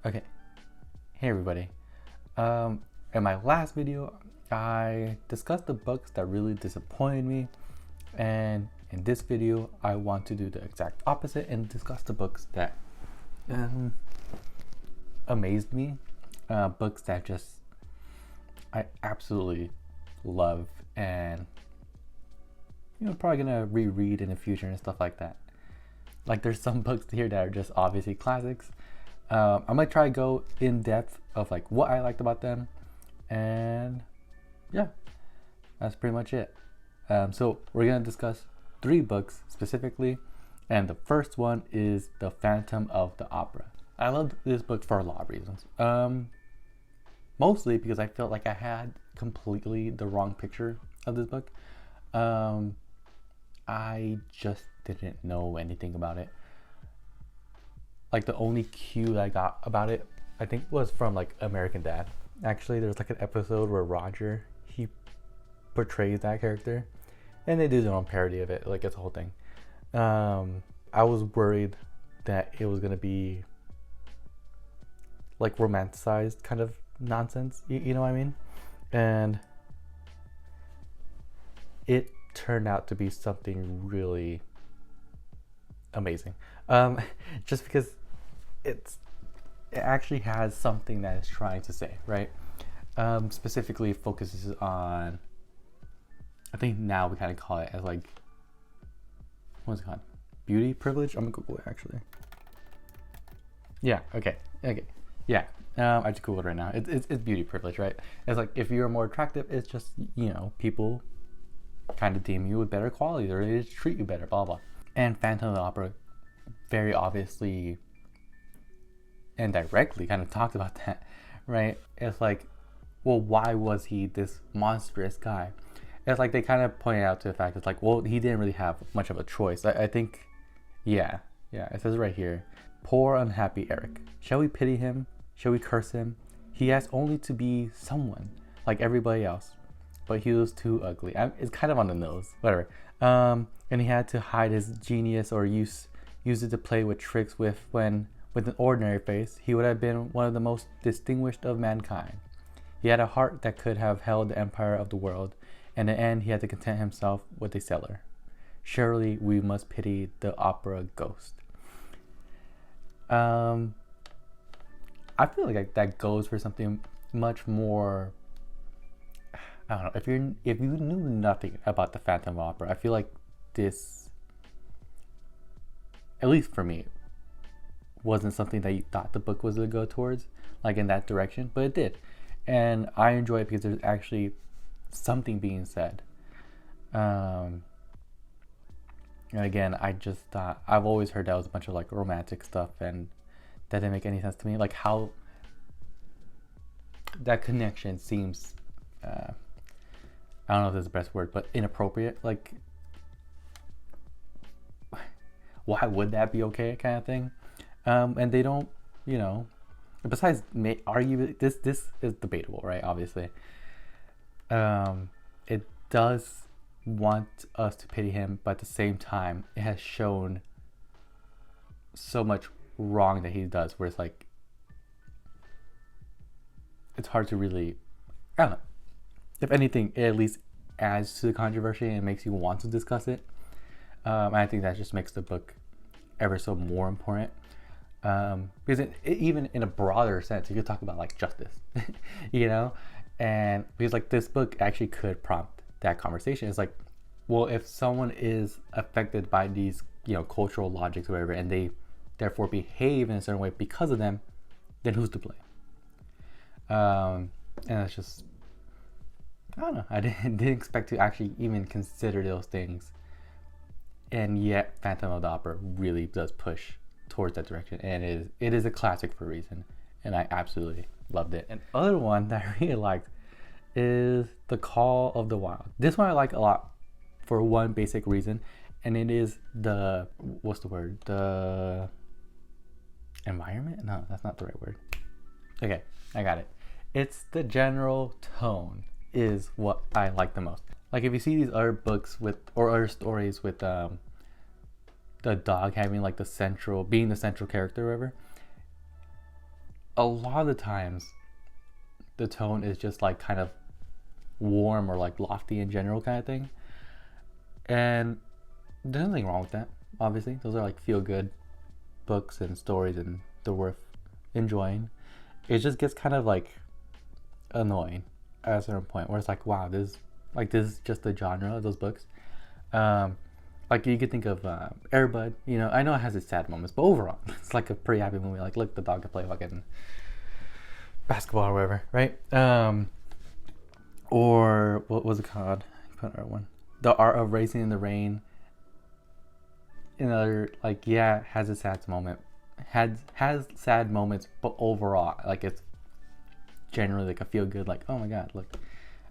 Okay, hey everybody. In my last video, I discussed the books that really disappointed me, and in this video, I want to do the exact opposite and discuss the books that amazed me, books that just I absolutely love, and probably gonna reread in the future and stuff like that. Like there's some books here that are just obviously classics. I'm gonna try to go in depth of like what I liked about them, and yeah, that's pretty much it. So we're gonna discuss 3 books specifically, and the first one is The Phantom of the Opera. I loved this book for a lot of reasons. Mostly because I felt like I had completely the wrong picture of this book. I just didn't know anything about it. Like the only cue that I got about it, I think, was from like American Dad. Actually, there's like an episode where Roger, he portrays that character, and they do their own parody of it. Like it's a whole thing. I was worried that it was gonna be like romanticized kind of nonsense. You know what I mean? And it turned out to be something really amazing. Just because it actually has something that it's trying to say, right? Specifically focuses on, I think now we kind of call it as like, what's it called? Beauty privilege? I'm gonna Google it actually. Yeah, okay. Yeah, I just Googled it right now. It's beauty privilege, right? It's like if you're more attractive, it's just, people kind of deem you with better qualities or they just treat you better, blah, blah. And Phantom of the Opera very obviously and directly kind of talked about that, right? It's like, well, why was he this monstrous guy? It's like they kind of pointed out to the fact it's like, well, he didn't really have much of a choice. I think, yeah, it says right here, poor unhappy Eric. Shall we pity him? Shall we curse him? He has only to be someone like everybody else, but he was too ugly. It's kind of on the nose, whatever. And he had to hide his genius or use it to play with tricks with an ordinary face, he would have been one of the most distinguished of mankind. He had a heart that could have held the empire of the world, and in the end he had to content himself with a cellar. Surely we must pity the opera ghost. I feel like that goes for something much more. I don't know. If you knew nothing about the Phantom Opera, I feel like this, at least for me, wasn't something that you thought the book was going to go towards, like in that direction, but it did. And I enjoy it because there's actually something being said. And again, I just thought, I've always heard that was a bunch of like romantic stuff, and that didn't make any sense to me. Like how that connection seems, I don't know if that's the best word, but inappropriate. Like, why would that be okay, kind of thing? And they don't, besides argue, this is debatable, right? Obviously. It does want us to pity him, but at the same time, it has shown so much wrong that he does, where it's like, it's hard to really, I don't know. If anything, it at least adds to the controversy and makes you want to discuss it. I think that just makes the book ever so more important. Because even in a broader sense, you could talk about like justice, and because like this book actually could prompt that conversation. It's like, well, if someone is affected by these, cultural logics or whatever, and they therefore behave in a certain way because of them, then who's to blame? And it's just, I don't know. I didn't expect to actually even consider those things, and yet Phantom of the Opera really does push towards that direction, and it is a classic for a reason, and I absolutely loved it. And other one that I really liked is The Call of the Wild. This one I like a lot for one basic reason, and it is the environment? No, that's not the right word. Okay, I got it. It's the general tone is what I like the most. Like if you see these other books or other stories with the dog having like being the central character or whatever, a lot of the times the tone is just like kind of warm or like lofty in general kind of thing. And there's nothing wrong with that, obviously. Those are like feel good books and stories and they're worth enjoying. It just gets kind of like annoying at a certain point where it's like, wow, this is just the genre of those books. Like you could think of Air Bud, you know, I know it has its sad moments, but overall it's like a pretty happy movie. Like, look, the dog can play fucking basketball or whatever, right? Or what was it called? Put another one. The Art of Racing in the Rain. Another, like, yeah, has a sad moment. Has sad moments, but overall, like, it's generally like a feel good, like, oh my god, look.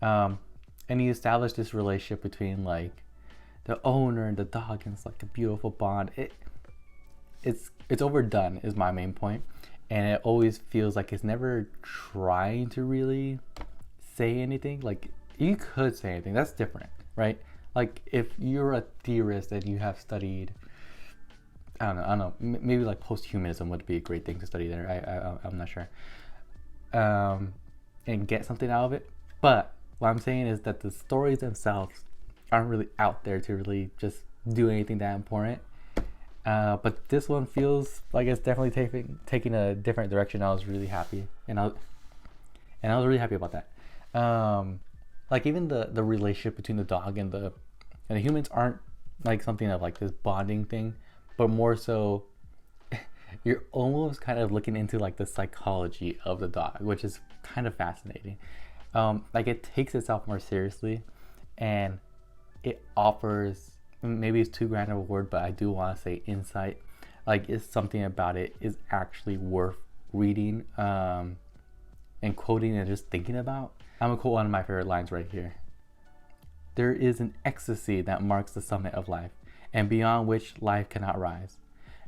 And he established this relationship between like the owner and the dog, and it's like a beautiful bond. It's overdone is my main point, and it always feels like it's never trying to really say anything. Like, you could say anything, that's different, right? Like, if you're a theorist and you have studied, I don't know, maybe like post-humanism would be a great thing to study there. I'm not sure, and get something out of it. But what I'm saying is that the stories themselves aren't really out there to really just do anything that important. But this one feels like it's definitely taking a different direction. I was really happy, and I was really happy about that. Like, even the relationship between the dog and the humans aren't like something of like this bonding thing, but more so you're almost kind of looking into like the psychology of the dog, which is kind of fascinating. Like, it takes itself more seriously, and it offers, maybe it's too grand of a word, but I do want to say insight. Like, it's something about it is actually worth reading, and quoting and just thinking about. I'm gonna quote one of my favorite lines right here. There is an ecstasy that marks the summit of life, and beyond which life cannot rise.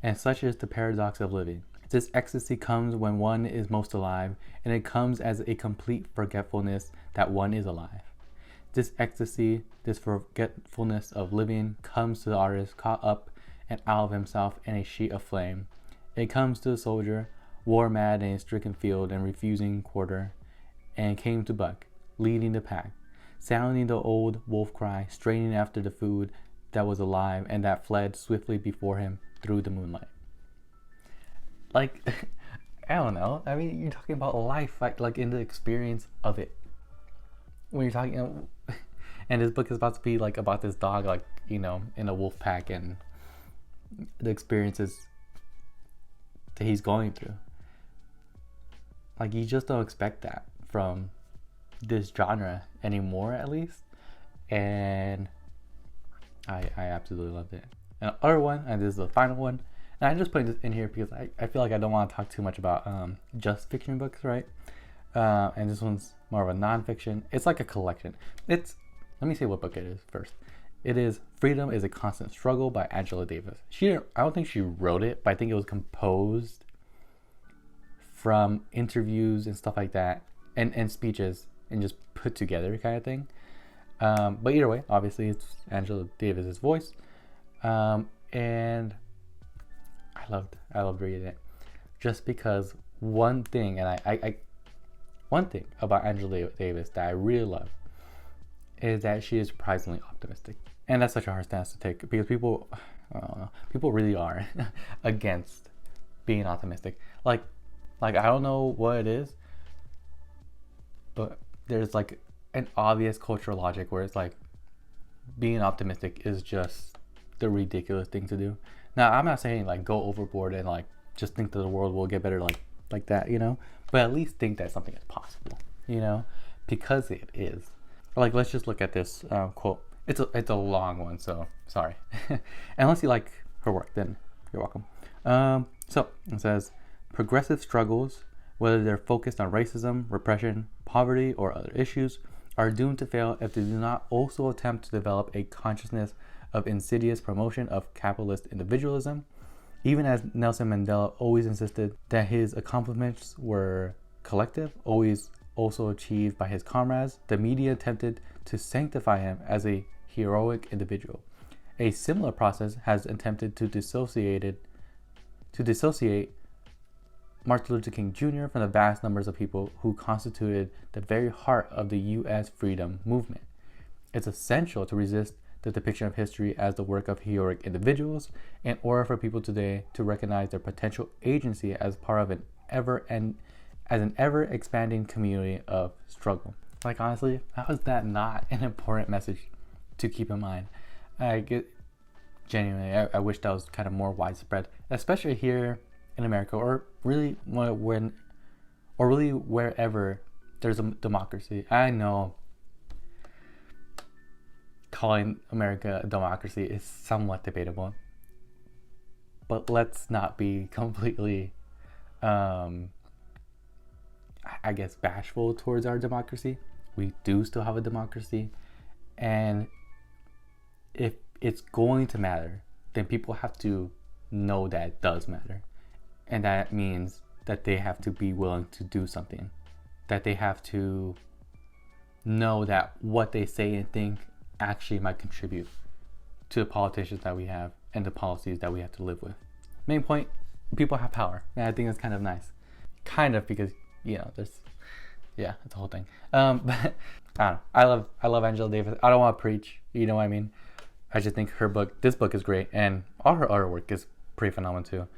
And such is the paradox of living. This ecstasy comes when one is most alive, and it comes as a complete forgetfulness that one is alive. This ecstasy, this forgetfulness of living, comes to the artist caught up and out of himself in a sheet of flame. It comes to the soldier, war mad in a stricken field and refusing quarter, and came to Buck, leading the pack, sounding the old wolf cry, straining after the food that was alive and that fled swiftly before him through the moonlight. Like, I don't know. I mean, you're talking about life, like in the experience of it. When you're talking, and this book is about to be like about this dog, like, you know, in a wolf pack, and the experiences that he's going through. Like, you just don't expect that from this genre anymore, at least. And I absolutely loved it. And the other one, and this is the final one, and I'm just putting this in here because I feel like I don't want to talk too much about just fiction books, right? And this one's more of a non-fiction. It's like a collection. Let me say what book it is first. It is Freedom is a Constant Struggle by Angela Davis. I don't think she wrote it, but I think it was composed from interviews and stuff like that, and speeches, and just put together kind of thing. But either way, obviously it's Angela Davis's voice. And I loved reading it, just because one thing about Angela Davis that I really love is that she is surprisingly optimistic. And that's such a hard stance to take, because people really are against being optimistic. Like I don't know what it is, but there's like an obvious cultural logic where it's like being optimistic is just the ridiculous thing to do. Now, I'm not saying like go overboard and like just think that the world will get better like that, you know, but at least think that something is possible, you know, because it is. Like, let's just look at this quote. It's a long one, so sorry. Unless you like her work, then you're welcome. So it says, progressive struggles, whether they're focused on racism, repression, poverty, or other issues, are doomed to fail if they do not also attempt to develop a consciousness of insidious promotion of capitalist individualism. Even as Nelson Mandela always insisted that his accomplishments were collective, always also achieved by his comrades, the media attempted to sanctify him as a heroic individual. A similar process has attempted to dissociate Martin Luther King Jr. from the vast numbers of people who constituted the very heart of the U.S. freedom movement. It's essential to resist the depiction of history as the work of heroic individuals in order for people today to recognize their potential agency as part of an ever expanding community of struggle. Like, honestly, how is that not an important message to keep in mind? Genuinely, I wish that was kind of more widespread, especially here in America, or really wherever there's a democracy. I know calling America a democracy is somewhat debatable, but let's not be completely, I guess, bashful towards our democracy. We do still have a democracy, and if it's going to matter, then people have to know that it does matter. And that means that they have to be willing to do something, that they have to know that what they say and think actually might contribute to the politicians that we have and the policies that we have to live with. Main point, people have power. And I think that's kind of nice. Kind of, because, you know, it's a whole thing. But I don't know. I love Angela Davis. I don't want to preach, you know what I mean? I just think this book is great, and all her artwork is pretty phenomenal too.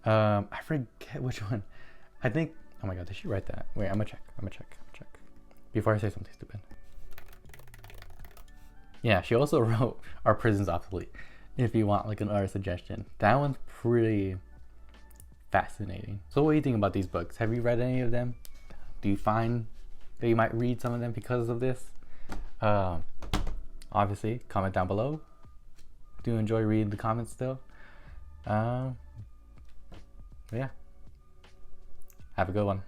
I forget which one. I think, oh my god, did she write that? Wait, I'm gonna check. Before I say something stupid. Yeah, she also wrote Our Prison's Obsolete, if you want like an art suggestion. That one's pretty fascinating. So what do you think about these books? Have you read any of them? Do you find that you might read some of them because of this? Obviously, comment down below. Do you enjoy reading the comments still? Yeah. Have a good one.